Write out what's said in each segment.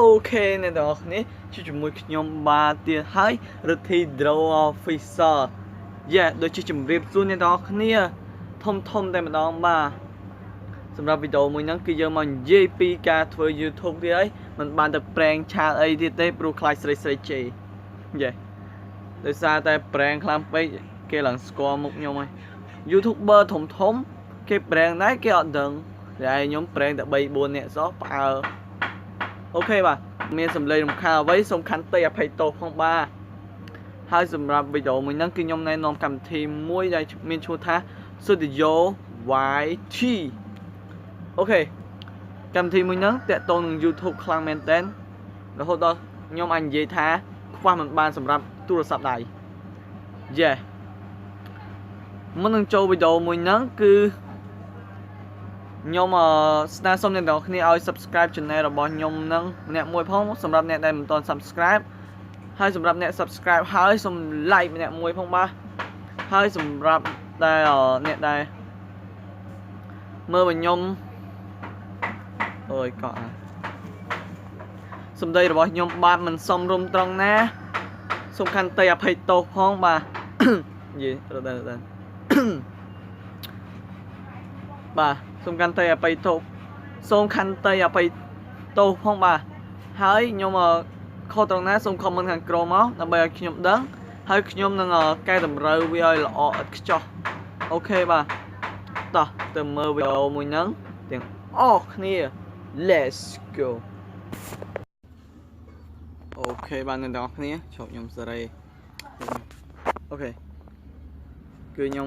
Ok អ្នកទាំងអស់គ្នាជាមួយខ្ញុំបាទទៀតហើយរិទ្ធី Draw Officer ដូចជាជម្រាបសួរអ្នកទាំងអស់គ្នាធំតែម្ដងបាទសម្រាប់វីដេអូមួយហ្នឹងគឺយើងមកនិយាយពីការធ្វើ YouTube ទៀតហើយមិនបានទៅ prank ឆាលអីទៀតទេព្រោះខ្លាចស្រីជេដោយសារតែ prank ខ្លាំងពេកគេឡើងស្គាល់មុខខ្ញុំហើយ YouTuber ធំគេ prank ដែរគេអត់ដឹងតែខ្ញុំ prank តែ 3-4 នាក់សោះផ្អើអូខេបាទមានសម្លេងរំខានអ្វីសូមខន្តីអភ័យទោសផងបាទហើយសម្រាប់វីដេអូមួយហ្នឹងគឺខ្ញុំណែនាំកម្មវិធីមួយដែលមានឈ្មោះថា Studio YT អូខេកម្មវិធីមួយហ្នឹងតាក់ទងនឹង YouTube ខ្លាំងមែនតើរហូតដល់ខ្ញុំអាចនិយាយថាខ្វះមិនបានសម្រាប់ទូរស័ព្ទដៃមុននឹងចូលវីដេអូមួយហ្នឹងគឺខ្ញុំស្នើសុំអ្នកនរគ្នាឲ្យ subscribe channel របស់ខ្ញុំនឹងម្នាក់មួយផងសម្រាប់អ្នកដែលមិនទាន់ subscribe ហើយសម្រាប់អ្នក subscribe ហើយសូម like ម្នាក់មួយផងបាទហើយសម្រាប់ដែលអ្នកដែលមើលរបស់ខ្ញុំអើយកក់សម្ដីរបស់ខ្ញុំបាទមិនសមរម្យត្រង់ណាសូមខន្តីអភ័យទោសផងបាទនិយាយរត់ដែរបាទសូមខន្តីអភ័យទោសផងបាទហើយខ្ញុំខុសត្រង់ណាសូម comment ខាងក្រោមមកដើម្បីឲ្យខ្ញុំដឹងហើយខ្ញុំនឹងកែតម្រូវវាឲ្យល្អឥតខ្ចោះអូខេបាទតោះទៅមើលវីដេអូមួយហ្នឹងទាំងអស់គ្នា let's go អូខេបាទអ្នកទាំងអស់គ្នាឈប់ខ្ញុំសេរីអូខេគឺខ្ញុំ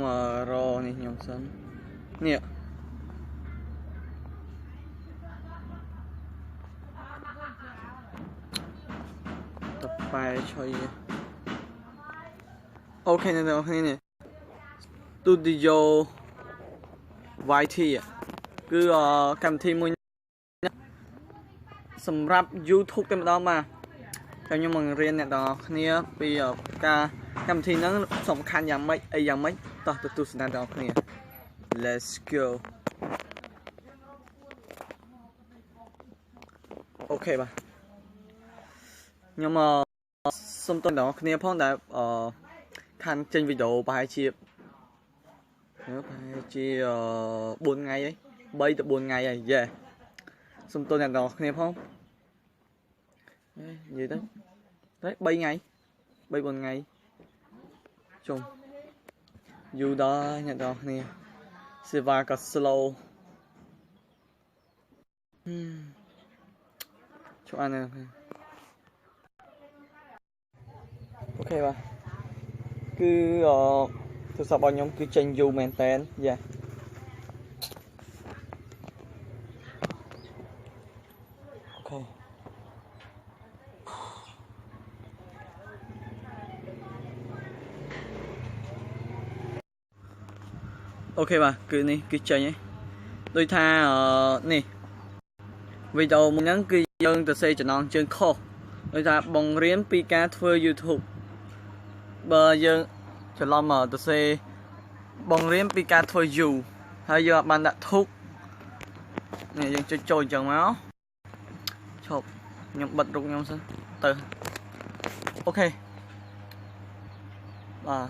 រនេះខ្ញុំសិននេះបែឆុយអូខេអ្នកទាំងអស់គ្នានេះ Studio YT គឺកម្មវិធីមួយសម្រាប់ YouTube តែម្ដងបាទខ្ញុំមករៀនអ្នកទាំងអស់គ្នាពីការកម្មវិធីហ្នឹងសំខាន់យ៉ាងម៉េចអីយ៉ាងម៉េចតោះទៅទស្សនាទាំងអស់គ្នា Let's go អូខេបាទខ្ញុំសូមតដល់គ្នាផងដែលខានចេញវីដេអូប្រហែលជា4ថ្ងៃហើយ3ទៅ4ថ្ងៃហើយសូមតអ្នកទាំងគ្នាផងនិយាយទៅ3ថ្ងៃ3-4ថ្ងៃជុំយូរដល់អ្នកទាំងគ្នាសេវាក៏ slow ជួយអានអូខេបាទគឺទូរស័ព្ទរបស់ខ្ញុំគឺចេញយូរមែនតើអូខេបាទគឺនេះគឺចេញហើយដូចថានេះវីដេអូមួយហ្នឹងគឺយើងទៅសេចំណងជើងខុសដូចថាបង្រៀនពីការធ្វើ YouTube បើយើងច្រឡំទៅសេបង្រៀនពីការធ្វើ You ហើយយើងអត់បានដាក់ធុកនេះយើងចុចចូលអញ្ចឹងមកឈប់ខ្ញុំបិទរូបខ្ញុំសិនទៅអូខេបាទ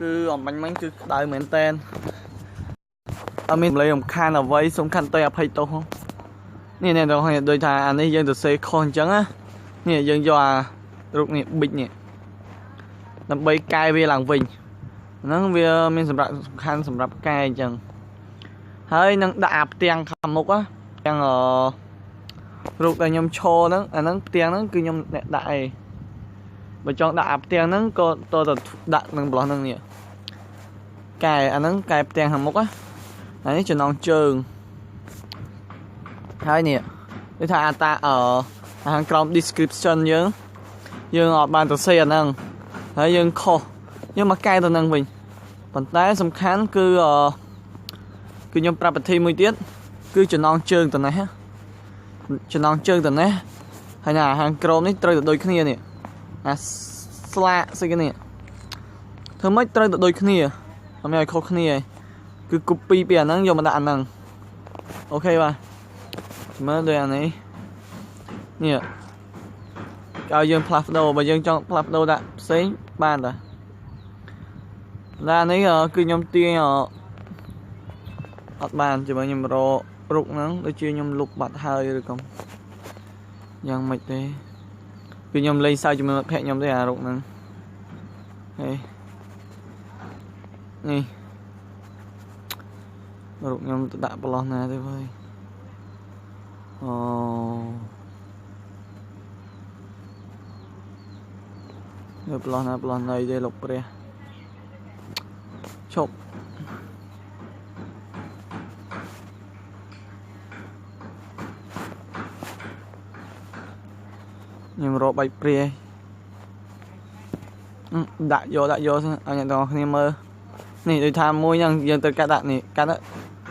គឺអំបញ្ញមិញគឺក្តៅមែនតើអត់មានលេងរំខានអ្វីសូមខន្តីអភ័យទោសផងនេះអ្នកទាំងអស់គ្នាដូចថាអានេះយើងទៅសេខុសអញ្ចឹងណានេះយើងយកអារូបនេះប៊ិចនេះដើម្បីកែវាឡើងវិញហ្នឹងវាមានសម្រាប់សំខាន់សម្រាប់កែអញ្ចឹងហើយនឹងដាក់អាផ្ទាំងខាងមុខទាំងរូបដែលខ្ញុំឈរហ្នឹងអាហ្នឹងផ្ទាំងហ្នឹងគឺខ្ញុំអ្នកដាក់ឯងបើចង់ដាក់អាផ្ទាំងហ្នឹងក៏តើដាក់នឹងប្លោះហ្នឹងនេះកែអាហ្នឹងកែផ្ទាំងខាងមុខអានេះចំណងជើងហើយនេះដូចថាខាងក្រោម description យើងអត់បានទៅសេអាហ្នឹងហើយយើងខុសយើងមកកែទៅហ្នឹងវិញប៉ុន្តែសំខាន់គឺខ្ញុំប្រាប់វិធីមួយទៀតគឺចំណងជើងទៅនេះហើយណាខាងក្រោមនេះត្រូវទៅដូចគ្នានេះអាស្លាកស្អីគេនេះធ្វើម៉េចត្រូវទៅដូចគ្នាអត់មានឲ្យខុសគ្នាឯងគឺ copy ពីអាហ្នឹងយកមកដាក់អាហ្នឹងអូខេបាទមើលដូចអានេះ nè cao dương plaf đầu và dương trong plaf đầu đã xấy ban rồi ra đấy cứ nhom tia ọt bàn chỉ bao nhom rô rụng nắng để chia nhom lục bạt hơi được khôngยังไม่ได้คือnhom lấy sao chúng mình hẹn nhom đây à rụng nắng đâyนี่rụng nhom đã bao lâu nè thế thôi được bao lâu này đây lục bè chụp nhưng rồi bay bè đại vô anh nhận đó anh mơ này tôi tham mua nhưng dân từ cả đạn này cả đó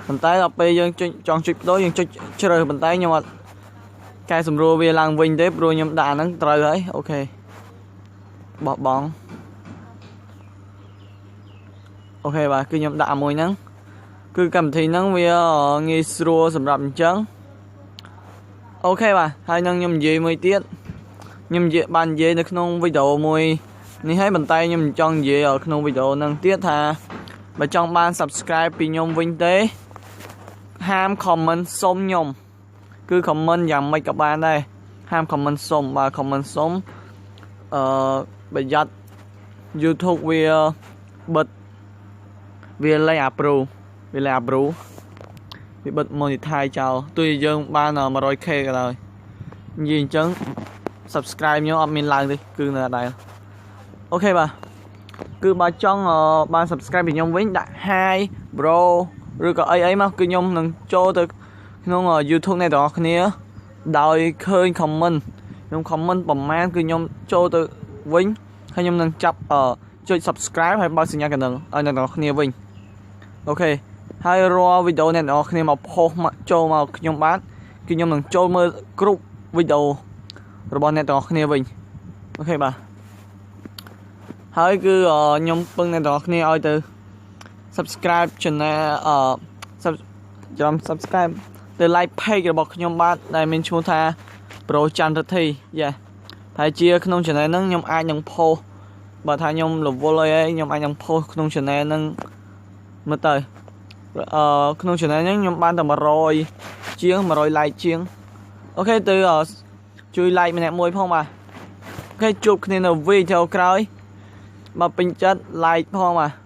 bàn tay là bây giờ chọn chụp đối dân chơi bàn tay nhưng mà cái sầm rùa về làng vinh đấy rồi nhưng đạn nó trời đấy ok bỏ bóng ok bà cứ nhầm đạn mùi nắng cứ cầm thì nắng về nghi rùa sầm rậm trắng ok bà hai nâng nhầm gì 10 tiết nhầm gì bàn gì được không video mùi ní thấy bàn tay nhầm chọn gì ở không video nâng tiết ha và trong ban subscribe vì nhom vinh tế ham comment xôm nhom cứ comment dòng mấy các bạn đây ham comment xôm và comment xôm bây giờ YouTube về bật về lấy approve vì bật monetize chào tuy dương ban mà rồi khe rồi gì chứng subscribe nhớ admin like đi cứ là đây ok bà cứ bà trong ban subscribe vì nhom với đã 2 bro rồi có ấy mà cứ nhom nâng cho từ nó YouTube này đó kia đòi khơi comment nhom comment bấm man cứ nhom cho từ vinh hay nhom nâng chập chơi subscribe hay bao nhiêu nhà cái nâng ở này đó kia vinh ok hai ro video này đó kia mà post mà cho mà nhom bán cứ nhom nâng cho mơ group video rồi bọn này đó kia vinh ok bà hơi cứ nhom bưng này đó kia ơi từ subscribe channel subscribe từ like page របស់ខ្ញុំបាទដែលមានឈ្មោះថា Pro Chan Rithi យ៉ាហើយជាក្នុង channel ហ្នឹងខ្ញុំអាចនឹង post បើថាខ្ញុំរវល់អីខ្ញុំអាចនឹង post ក្នុង channel ហ្នឹងមើលទៅក្នុង channel ហ្នឹងខ្ញុំបានតែ100ជាង100 like ជាងអូខេទៅជួយ like ម្នាក់មួយផងបាទអូខេជួបគ្នានៅវីដេអូក្រោយបើពេញចិត្ត like ផងបាទ